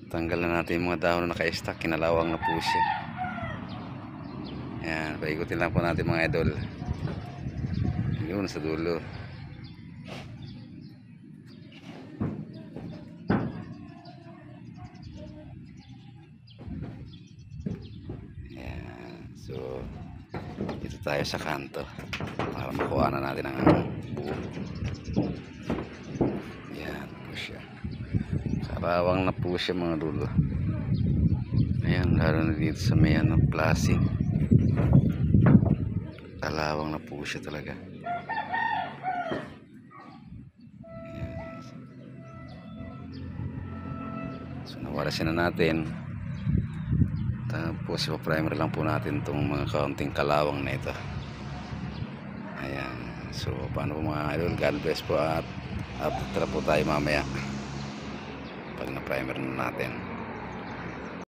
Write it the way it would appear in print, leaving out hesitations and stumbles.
Tanggal na natin yung mga dahon na naka-stack, kinalawang na po siya. Ayan, paikutin lang po natin mga idol. Yun sa dulo. Ayan, so dito tayo sa kanto para makuha na natin ang buo. Ayan po siya, karawang na po siya mga dulo. Ayan, lalo na dito sa may plasing, kalawang na po siya talaga. Ayan. So nawalasin na natin, tapos ipa-primer lang po natin itong mga kaunting kalawang na ito. Ayan, so paano po mga idol, God bless po, at tara po tayo mamaya pag na-primer na natin.